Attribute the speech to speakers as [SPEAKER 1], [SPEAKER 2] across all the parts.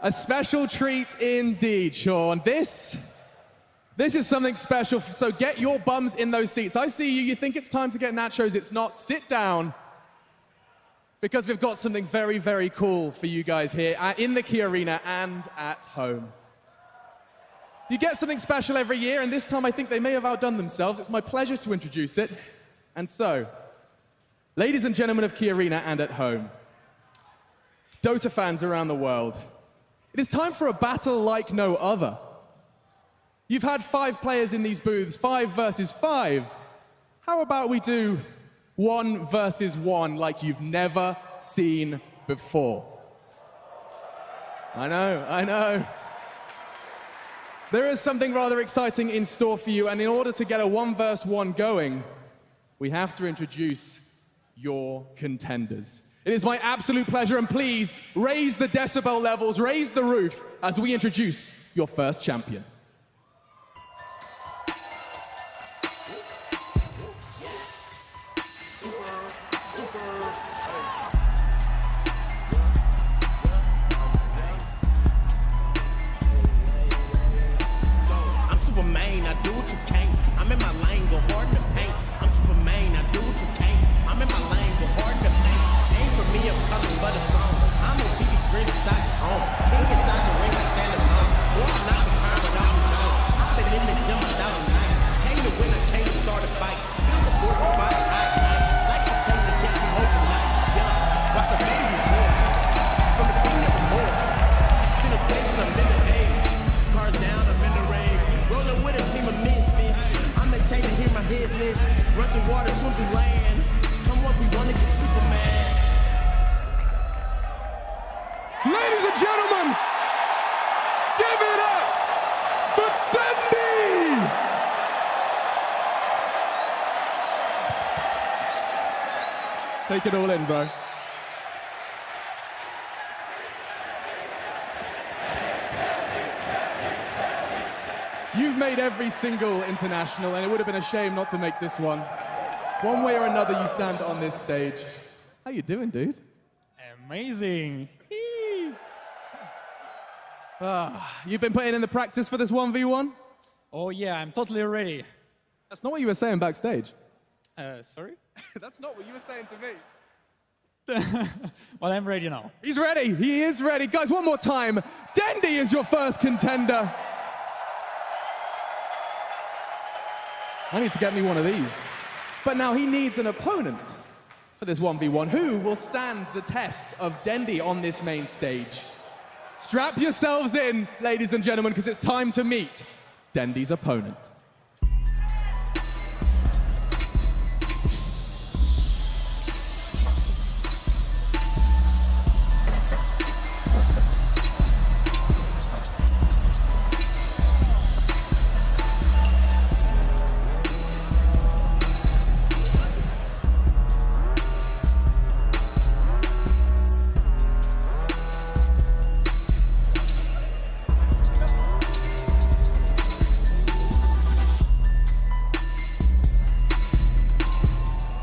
[SPEAKER 1] A special treat indeed, Sean. This is something special, so get your bums in those seats. I see you, you think it's time to get nachos, it's not. Sit down, because we've got something very, very cool for you guys here in the Key Arena and at home. You get something special every year, and this time I think they may have outdone themselves. It's my pleasure to introduce it. And so, ladies and gentlemen of Key Arena and at home, Dota fans around the world, it is time for a battle like no other. You've had 5 players in these booths, 5 versus 5. How about we do 1 versus 1 like you've never seen before? I know. There is something rather exciting in store for you, and in order to get a 1 versus 1 going, we have to introduce your contenders. It is my absolute pleasure, and please raise the decibel levels, raise the roof as we introduce your first champion. Ladies and gentlemen, give it up for DENDI! Take it all in, bro. You've made every single international, and it would have been a shame not to make this one. One way or another, you stand on this stage. How you doing, dude?
[SPEAKER 2] Amazing.
[SPEAKER 1] You've been putting in the practice for this 1v1?
[SPEAKER 2] Oh yeah, I'm totally ready.
[SPEAKER 1] That's not what you were saying backstage.
[SPEAKER 2] Sorry?
[SPEAKER 1] That's not what you were saying to me.
[SPEAKER 2] Well, I'm ready now.
[SPEAKER 1] He's ready. He is ready. Guys, one more time. DENDI is your first contender. I need to get me one of these. But now he needs an opponent for this 1v1. Who will stand the test of DENDI on this main stage? Strap yourselves in, ladies and gentlemen, because it's time to meet DENDI's opponent.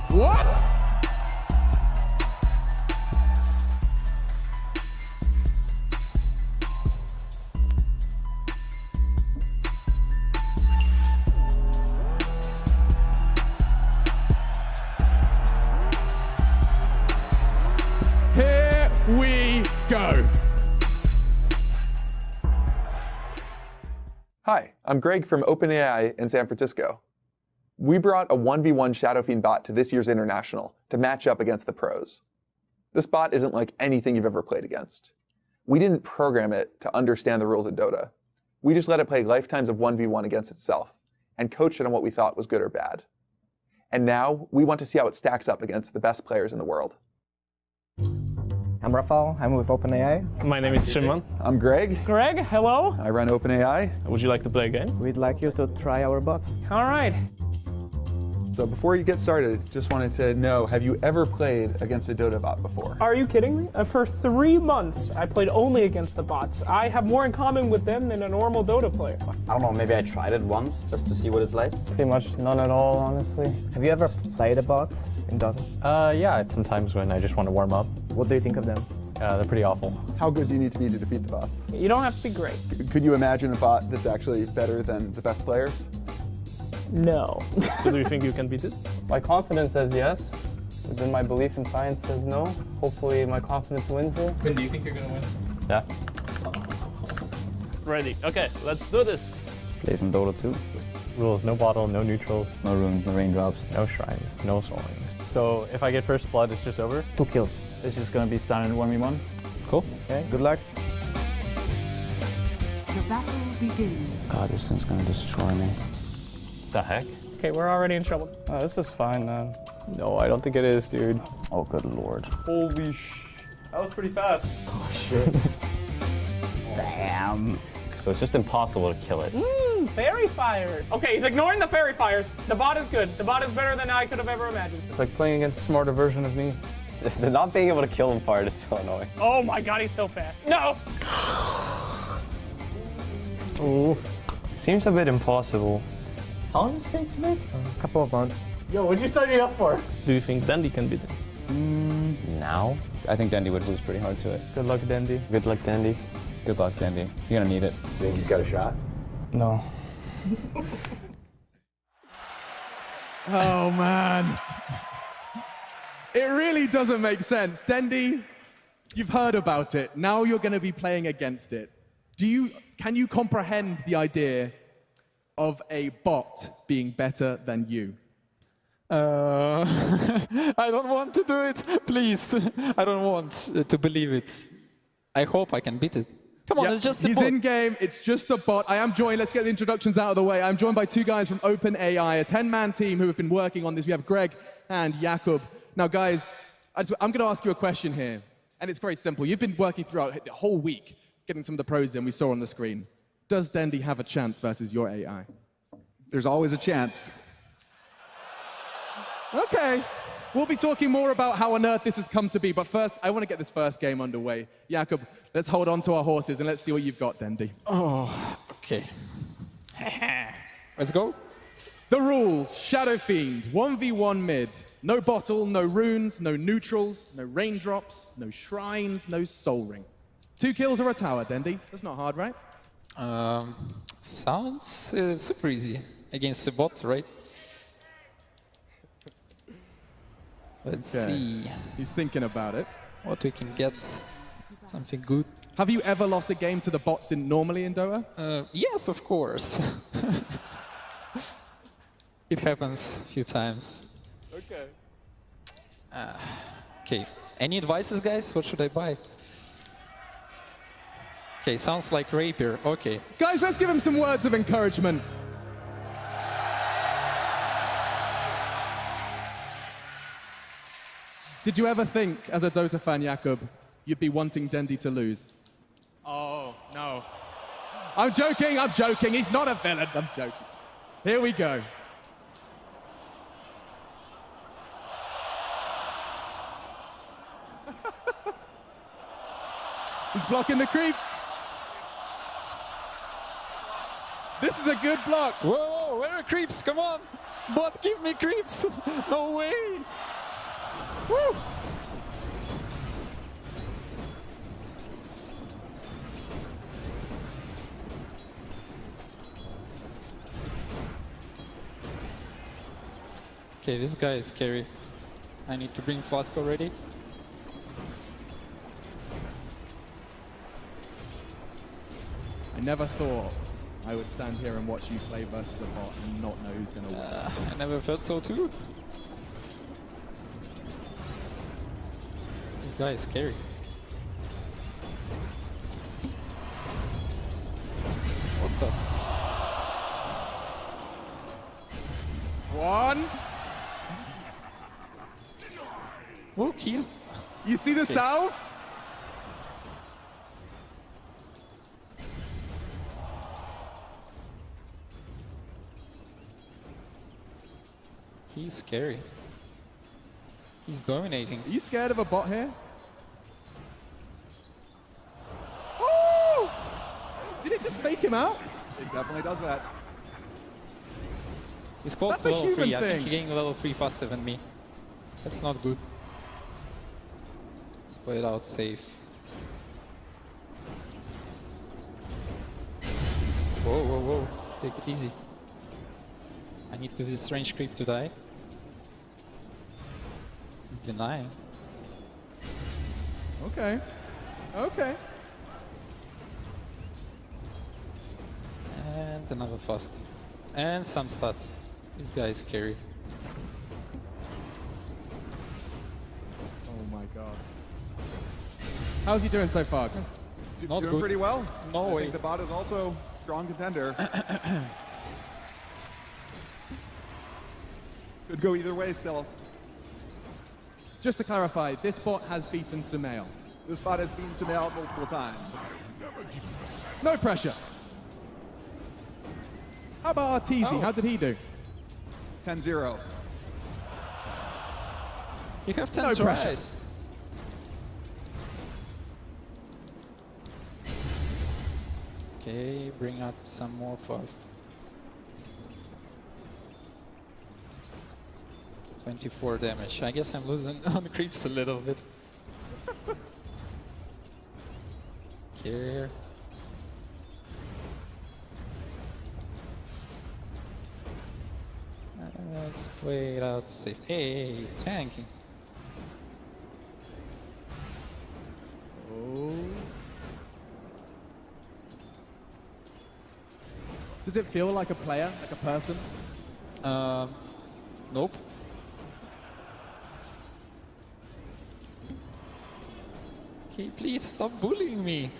[SPEAKER 1] What? Here we go.
[SPEAKER 3] Hi, I'm Greg from OpenAI in San Francisco. We brought a 1v1 Shadow Fiend bot to this year's International to match up against the pros. This bot isn't like anything you've ever played against. We didn't program it to understand the rules of Dota. We just let it play lifetimes of 1v1 against itself and coached it on what we thought was good or bad. And now we want to see how it stacks up against the best players in the world.
[SPEAKER 4] I'm Rafael, I'm with OpenAI.
[SPEAKER 5] My name is Shimon.
[SPEAKER 3] I'm Greg.
[SPEAKER 5] Greg, hello.
[SPEAKER 3] I run OpenAI.
[SPEAKER 5] Would you like to play a game?
[SPEAKER 4] We'd like you to try our bots.
[SPEAKER 5] All right.
[SPEAKER 3] So before you get started, just wanted to know, have you ever played against a Dota bot before?
[SPEAKER 6] Are you kidding me? For 3 months, I played only against the bots. I have more in common with them than a normal Dota player.
[SPEAKER 7] I don't know, maybe I tried it once just to see what it's like.
[SPEAKER 4] Pretty much none at all, honestly. Have you ever played a bot in Dota?
[SPEAKER 5] Yeah, sometimes when I just want to warm up.
[SPEAKER 4] What do you think of them?
[SPEAKER 5] They're pretty awful.
[SPEAKER 8] How good do you need to be to defeat the bots?
[SPEAKER 6] You don't have to be great.
[SPEAKER 8] Could you imagine a bot that's actually better than the best players?
[SPEAKER 6] No.
[SPEAKER 5] So do you think you can beat it?
[SPEAKER 4] My confidence says yes, but then my belief in science says no. Hopefully my confidence wins here.
[SPEAKER 2] When do you think you're gonna win?
[SPEAKER 4] Yeah.
[SPEAKER 5] Ready. Okay, let's do this.
[SPEAKER 4] Play some Dota 2.
[SPEAKER 5] Rules, no bottle, no neutrals,
[SPEAKER 4] No runes, no raindrops.
[SPEAKER 5] no shrines, no soul rings. So if I get first blood, it's just over?
[SPEAKER 4] 2 kills. It's just gonna be standard 1v1.
[SPEAKER 5] Cool.
[SPEAKER 4] Okay, good luck.
[SPEAKER 9] The battle begins.
[SPEAKER 4] God, this thing's gonna destroy me.
[SPEAKER 5] The heck?
[SPEAKER 6] Okay, we're already in trouble.
[SPEAKER 4] Oh, this is fine, man.
[SPEAKER 5] No, I don't think it is, dude.
[SPEAKER 4] Oh, good lord.
[SPEAKER 5] Holy That was pretty fast.
[SPEAKER 4] Oh, shit. Damn.
[SPEAKER 7] So it's just impossible to kill it.
[SPEAKER 6] Fairy fires. Okay, he's ignoring the fairy fires. The bot is good. The bot is better than I could have ever imagined.
[SPEAKER 4] It's like playing against a smarter version of me.
[SPEAKER 7] The not being able to kill him fired is so annoying.
[SPEAKER 6] Oh my god, he's so fast. No!
[SPEAKER 5] Ooh.
[SPEAKER 7] Seems a bit impossible.
[SPEAKER 4] How long does it take to make? A couple of months.
[SPEAKER 5] Yo, what'd you sign me up for? Do you think DENDI can beat it?
[SPEAKER 7] Now?
[SPEAKER 4] I think DENDI would lose pretty hard to it. Good luck, DENDI.
[SPEAKER 7] Good luck, DENDI.
[SPEAKER 4] Good luck, DENDI. You're gonna need it.
[SPEAKER 7] You think he's got a shot?
[SPEAKER 4] No.
[SPEAKER 1] Oh, man. It really doesn't make sense. DENDI, you've heard about it. Now you're going to be playing against it. Can you comprehend the idea of a bot being better than you?
[SPEAKER 2] I don't want to do it, please. I don't want to believe it. I hope I can beat it. Come on,
[SPEAKER 1] Yep,
[SPEAKER 2] it's just a
[SPEAKER 1] he's
[SPEAKER 2] bot.
[SPEAKER 1] in game. It's just a bot. I am joined. Let's get the introductions out of the way. I'm joined by 2 guys from OpenAI, a 10-man team who have been working on this. We have Greg and Jakub. Now, guys, I'm going to ask you a question here, and it's very simple. You've been working throughout the whole week, getting some of the pros in we saw on the screen. Does DENDI have a chance versus your AI?
[SPEAKER 8] There's always a chance.
[SPEAKER 1] Okay. We'll be talking more about how on earth this has come to be, but first, I want to get this first game underway. Jakub, let's hold on to our horses and let's see what you've got, DENDI.
[SPEAKER 2] Oh, okay. Let's go.
[SPEAKER 1] The rules, Shadow Fiend, 1v1 mid. No bottle, no runes, no neutrals, no raindrops, no shrines, no soul ring. 2 kills or a tower, DENDI. That's not hard, right?
[SPEAKER 2] Sounds super easy against the bot, right? Let's see
[SPEAKER 1] He's thinking about it.
[SPEAKER 2] what we can get. Something good.
[SPEAKER 1] Have you ever lost a game to the bots normally in Dota?
[SPEAKER 2] Yes, of course. It happens a few times.
[SPEAKER 1] Okay.
[SPEAKER 2] Okay, any advices, guys? What should I buy? Okay, sounds like rapier. Okay.
[SPEAKER 1] Guys, let's give him some words of encouragement. Did you ever think, as a Dota fan, Jakub, you'd be wanting DENDI to lose? Oh, no. I'm joking. He's not a villain. I'm joking. Here we go. He's blocking the creeps. This is a good block.
[SPEAKER 2] Whoa, where are creeps? Come on. Bot, give me creeps. No way.
[SPEAKER 1] Woo!
[SPEAKER 2] Okay, this guy is scary. I need to bring Flask already.
[SPEAKER 1] I never thought I would stand here and watch you play versus a bot and not know who's going to win.
[SPEAKER 2] I never felt so too. This guy is scary. What the?
[SPEAKER 1] One.
[SPEAKER 2] Look, he's...
[SPEAKER 1] You see the salve?
[SPEAKER 2] He's scary. He's dominating.
[SPEAKER 1] Are you scared of a bot here? Oh! Did it just fake him out?
[SPEAKER 8] It definitely does that.
[SPEAKER 2] He's close
[SPEAKER 1] That's
[SPEAKER 2] to
[SPEAKER 1] a
[SPEAKER 2] level
[SPEAKER 1] human
[SPEAKER 2] 3. I think
[SPEAKER 1] thing.
[SPEAKER 2] he's getting level 3 faster than me. That's not good. Let's play it out safe. Whoa, whoa, whoa. Take it easy. I need to this range creep to die. He's denying.
[SPEAKER 1] Okay. Okay.
[SPEAKER 2] And another fast. And some stats. This guy is scary.
[SPEAKER 1] Oh my god. How's he doing so far?
[SPEAKER 2] Not
[SPEAKER 8] Doing
[SPEAKER 2] good.
[SPEAKER 8] pretty well.
[SPEAKER 2] No
[SPEAKER 8] I
[SPEAKER 2] way.
[SPEAKER 8] think the bot is also a strong contender. Could go either way still.
[SPEAKER 1] Just to clarify, this bot has beaten Sumail.
[SPEAKER 8] This bot has beaten Sumail multiple times.
[SPEAKER 1] No pressure. How about Arteezy?
[SPEAKER 2] Oh.
[SPEAKER 1] How did he do?
[SPEAKER 8] 10-0.
[SPEAKER 2] You have 10
[SPEAKER 1] No pressure.
[SPEAKER 2] tries. Okay, bring up some more fast. 24 damage. I guess I'm losing on creeps a little bit. Care. Let's play it out safe. Hey, tanking.
[SPEAKER 1] Oh. Does it feel like a player, like a person?
[SPEAKER 2] Nope. Okay, please stop bullying me.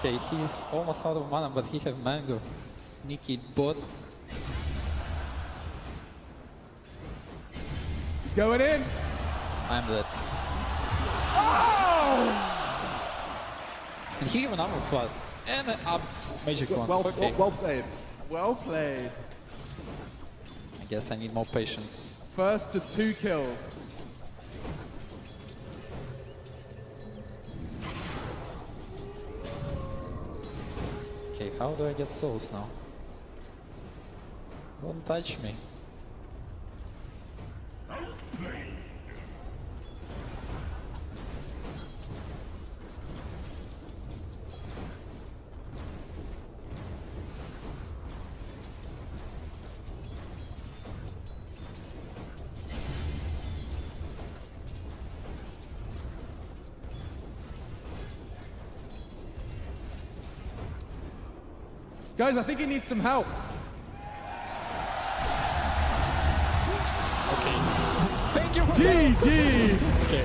[SPEAKER 2] Okay, he's almost out of mana, but he have mango. Sneaky bot.
[SPEAKER 1] He's going in.
[SPEAKER 2] I'm dead.
[SPEAKER 1] Oh!
[SPEAKER 2] And he have an armor flask and an up magic one.
[SPEAKER 8] Well,
[SPEAKER 2] Okay.
[SPEAKER 8] well played.
[SPEAKER 1] Well played.
[SPEAKER 2] I guess I need more patience.
[SPEAKER 1] First to 2 kills.
[SPEAKER 2] Okay, how do I get souls now? Don't touch me.
[SPEAKER 1] Guys, I think he needs some help.
[SPEAKER 2] Okay. Thank you for
[SPEAKER 1] GG!
[SPEAKER 2] Okay.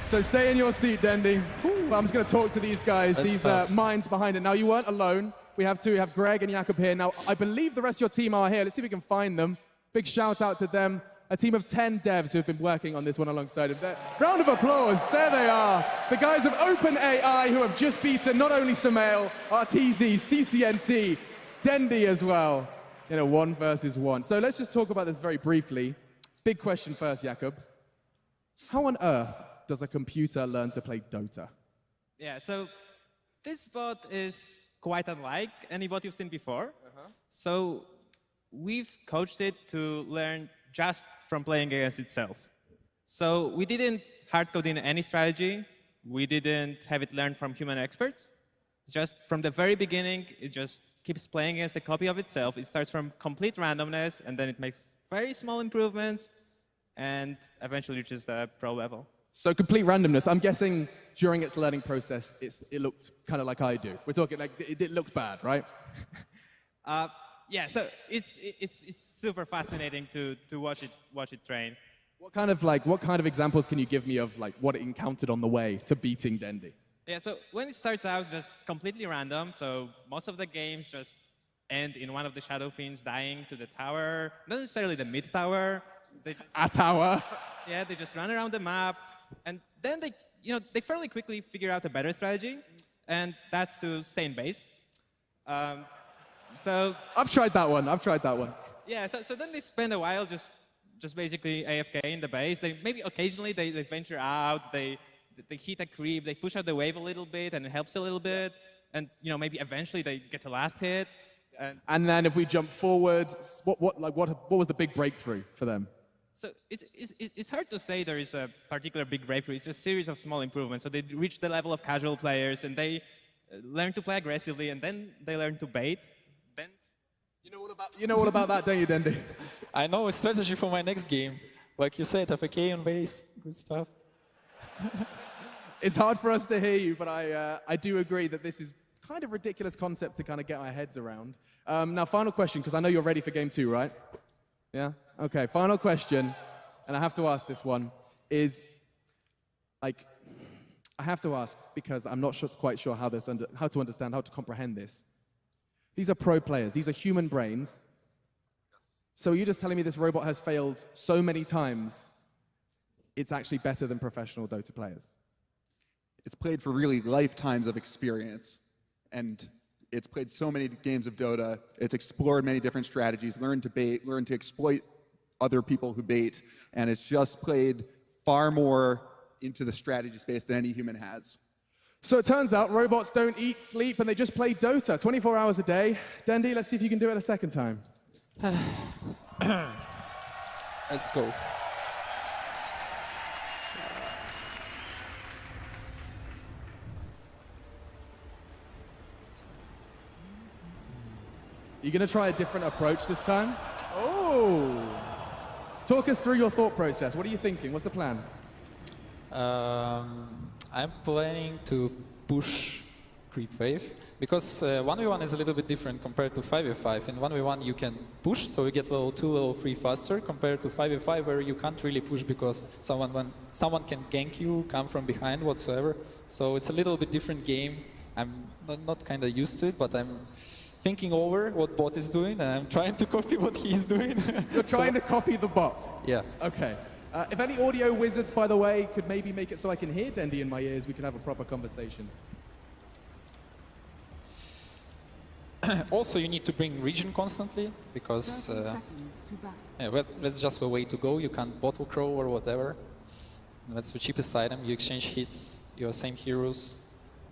[SPEAKER 1] So stay in your seat, Dendi. Well, I'm just going to talk to these guys,
[SPEAKER 2] That's
[SPEAKER 1] these
[SPEAKER 2] tough.
[SPEAKER 1] minds behind it. Now, you weren't alone. We have two. We have Greg and Jakob here. Now, I believe the rest of your team are here. Let's see if we can find them. Big shout out to them. A team of 10 devs who have been working on this one alongside of them. Round of applause. There they are. The guys of Open AI who have just beaten not only Sumail, Arteezy, CCNC, Dendi as well. You know, 1 versus 1. So let's just talk about this very briefly. Big question first, Jakob. How on earth does a computer learn to play Dota?
[SPEAKER 10] Yeah, so this bot is quite unlike any bot you've seen before. So we've coached it to learn just from playing against itself. So we didn't hard code in any strategy. We didn't have it learn from human experts. It's just from the very beginning, it just keeps playing against a copy of itself. It starts from complete randomness, and then it makes very small improvements, and eventually reaches the pro level.
[SPEAKER 1] So complete randomness. I'm guessing during its learning process, it looked kind of like I do. We're talking like it looked bad, right?
[SPEAKER 10] Yeah, so it's super fascinating to watch it train.
[SPEAKER 1] What kind of examples can you give me of like what it encountered on the way to beating Dendi?
[SPEAKER 10] Yeah, so when it starts out, just completely random. So most of the games just end in one of the Shadow Fiends dying to the tower, not necessarily the mid tower.
[SPEAKER 1] A tower.
[SPEAKER 10] Yeah, they just run around the map, and then they fairly quickly figure out a better strategy, and that's to stay in base. So
[SPEAKER 1] I've tried that one.
[SPEAKER 10] yeah, so then they spend a while just basically AFK in the base. They maybe occasionally they venture out, they hit a creep, they push out the wave a little bit, and it helps a little bit. And maybe eventually they get the last hit.
[SPEAKER 1] And then if we jump forward, what was the big breakthrough for them?
[SPEAKER 10] So it's hard to say there is a particular big breakthrough. It's a series of small improvements. So they reach the level of casual players, and they learn to play aggressively, and then they learn to bait. Then
[SPEAKER 1] You know all about that, don't you, Dendi?
[SPEAKER 2] I know a strategy for my next game. Like you said, FAK on base, good stuff.
[SPEAKER 1] It's hard for us to hear you, but I do agree that this is kind of ridiculous concept to kind of get our heads around. Now, final question, because I know you're ready for game 2, right? Yeah? Okay, final question, and I have to ask this one, is, like, I have to ask, because I'm not quite sure how to understand, how to comprehend this. These are pro players, these are human brains. So you're just telling me this robot has failed so many times, it's actually better than professional Dota players?
[SPEAKER 8] It's played for really lifetimes of experience. And it's played so many games of Dota. It's explored many different strategies, learned to bait, learned to exploit other people who bait. And it's just played far more into the strategy space than any human has.
[SPEAKER 1] So it turns out robots don't eat, sleep, and they just play Dota 24 hours a day. Dendi, let's see if you can do it a second time.
[SPEAKER 2] Let's go.
[SPEAKER 1] You're going to try a different approach this time? Oh! Talk us through your thought process. What are you thinking? What's the plan?
[SPEAKER 2] I'm planning to push creep wave, because 1v1 is a little bit different compared to 5v5. In 1v1 you can push, so you get level 2, level 3 faster, compared to 5v5 where you can't really push because someone can gank you, come from behind whatsoever. So it's a little bit different game. I'm not kind of used to it, but I'm thinking over what bot is doing, and I'm trying to copy what he's doing.
[SPEAKER 1] You're trying to copy the bot?
[SPEAKER 2] Yeah.
[SPEAKER 1] Okay. If any audio wizards, by the way, could maybe make it so I can hear Dendi in my ears, we can have a proper conversation.
[SPEAKER 2] Also, you need to bring region constantly, because yeah, that's just the way to go. You can't bottle crow or whatever. That's the cheapest item. You exchange hits, your same heroes.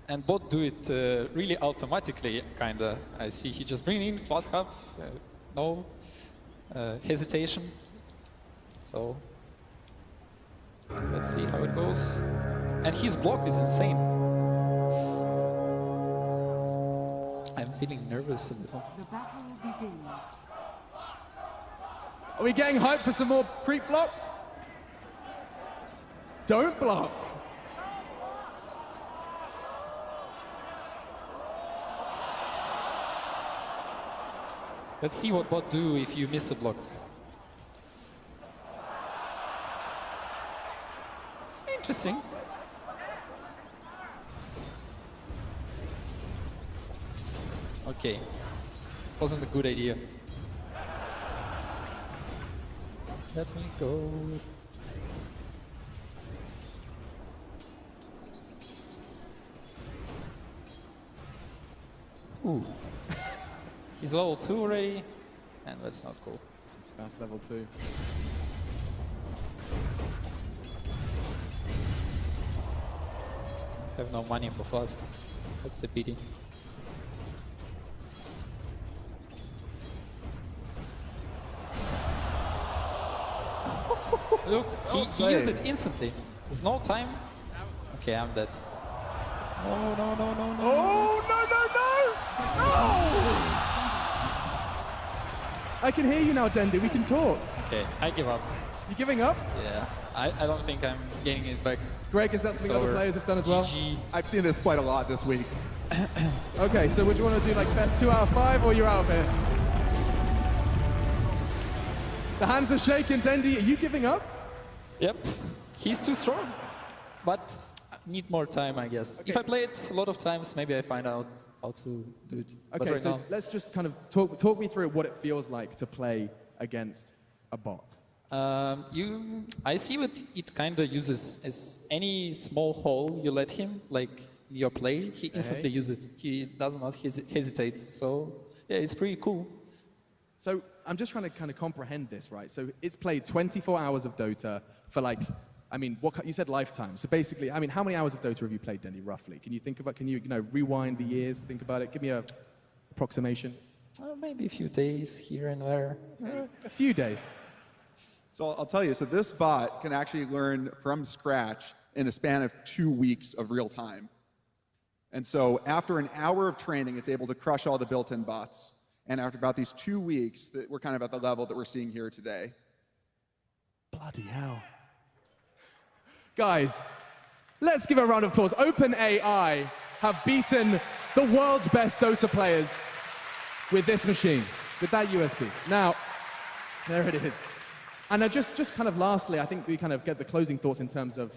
[SPEAKER 2] And bot do it really automatically, kinda. I see he just bring in flask hub, no hesitation. So let's see how it goes. And his block is insane. I'm feeling nervous a little.
[SPEAKER 9] The battle begins.
[SPEAKER 1] Are we getting hyped for some more creep block? Don't block.
[SPEAKER 2] Let's see what bot do if you miss a block. Interesting. Okay. Wasn't a good idea. Let me go. Ooh. He's level 2 already, and that's not cool.
[SPEAKER 1] He's fast level 2.
[SPEAKER 2] Have no money for flask. That's a pity. Look, he used it instantly. There's no time. Okay, I'm dead. No, no, no, no, no.
[SPEAKER 1] Oh, no, no, no! No! I can hear you now, Dendi. We can talk.
[SPEAKER 2] Okay, I give up.
[SPEAKER 1] You giving up?
[SPEAKER 2] Yeah, I don't think I'm getting it back.
[SPEAKER 1] Greg, is that something other players have done as well?
[SPEAKER 2] GG.
[SPEAKER 8] I've seen this quite a lot this week.
[SPEAKER 1] Okay, so would you want to do like best 2 out of 5, or you're out of here? The hands are shaking. Dendi, are you giving up?
[SPEAKER 2] Yep, he's too strong, but I need more time, I guess.
[SPEAKER 1] Okay.
[SPEAKER 2] If I play it a lot of times, maybe I find out how to do it. But
[SPEAKER 1] Okay,
[SPEAKER 2] right
[SPEAKER 1] so
[SPEAKER 2] now,
[SPEAKER 1] let's just kind of talk me through what it feels like to play against a bot.
[SPEAKER 2] I see what it kind of uses is any small hole you let him, like your play, he instantly uses it. He does not hesitate. So yeah, it's pretty cool.
[SPEAKER 1] So I'm just trying to kind of comprehend this, right? So it's played 24 hours of Dota for like, I mean, you said lifetime. So basically, I mean, how many hours of Dota have you played, Dendi, roughly? Can you think about, can you rewind the years, think about it? Give me a approximation.
[SPEAKER 2] Maybe a few days here and there.
[SPEAKER 1] A few days.
[SPEAKER 8] So I'll tell you, so this bot can actually learn from scratch in a span of 2 weeks of real time. And so after an hour of training, it's able to crush all the built-in bots. And after about these 2 weeks, we're kind of at the level that we're seeing here today.
[SPEAKER 1] Bloody hell. Guys, let's give a round of applause. OpenAI have beaten the world's best Dota players with this machine, with that USB. Now, there it is. And just kind of lastly, I think we kind of get the closing thoughts in terms of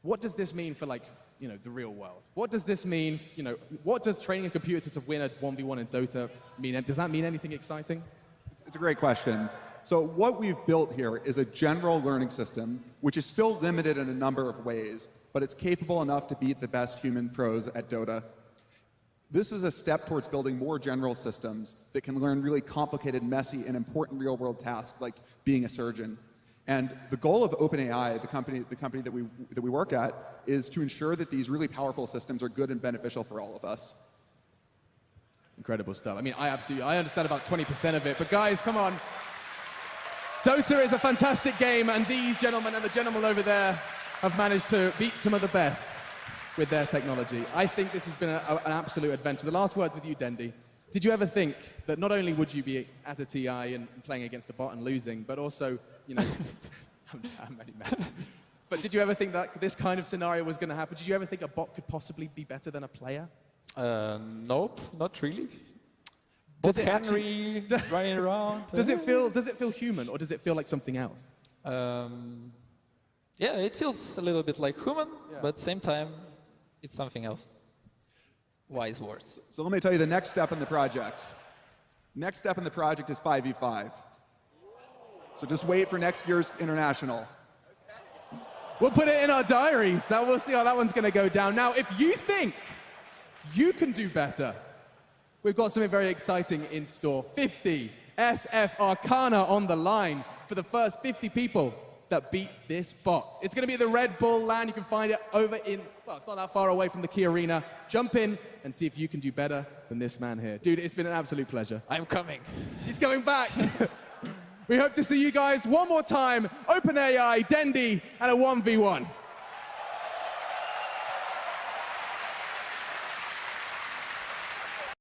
[SPEAKER 1] what does this mean for, like, you know, the real world? What does this mean, you know, what does training a computer to win a 1v1 in Dota mean? And does that mean anything exciting?
[SPEAKER 8] It's a great question. So what we've built here is a general learning system, which is still limited in a number of ways, but it's capable enough to beat the best human pros at Dota. This is a step towards building more general systems that can learn really complicated, messy, and important real-world tasks like being a surgeon. And the goal of OpenAI, the company that we work at, is to ensure that these really powerful systems are good and beneficial for all of us.
[SPEAKER 1] Incredible stuff. I mean, I understand about 20% of it, but guys, come on. Dota is a fantastic game, and these gentlemen and the gentleman over there have managed to beat some of the best with their technology. I think this has been an absolute adventure. The last words with you, DENDI. Did you ever think that not only would you be at a TI and playing against a bot and losing, but also, you know, I'm really messing. But did you ever think that this kind of scenario was going to happen? Did you ever think a bot could possibly be better than a player?
[SPEAKER 2] Nope, not really.
[SPEAKER 1] Does it
[SPEAKER 2] Henry running around?
[SPEAKER 1] Does it feel human, or does it feel like something else?
[SPEAKER 2] Yeah, it feels a little bit like human, but at the same time, it's something else. Wise words.
[SPEAKER 8] So let me tell you the next step in the project. Next step in the project is 5v5. So just wait for next year's international.
[SPEAKER 1] We'll put it in our diaries. Now we'll see how that one's going to go down. Now, if you think you can do better, we've got something very exciting in store. 50 SF Arcana on the line for the first 50 people that beat this bot. It's going to be at the Red Bull LAN. You can find it over in, well, it's not that far away from the Key Arena. Jump in and see if you can do better than this man here. Dude, it's been an absolute pleasure.
[SPEAKER 2] I'm coming.
[SPEAKER 1] He's coming back. We hope to see you guys one more time. OpenAI, DENDI, and a 1v1.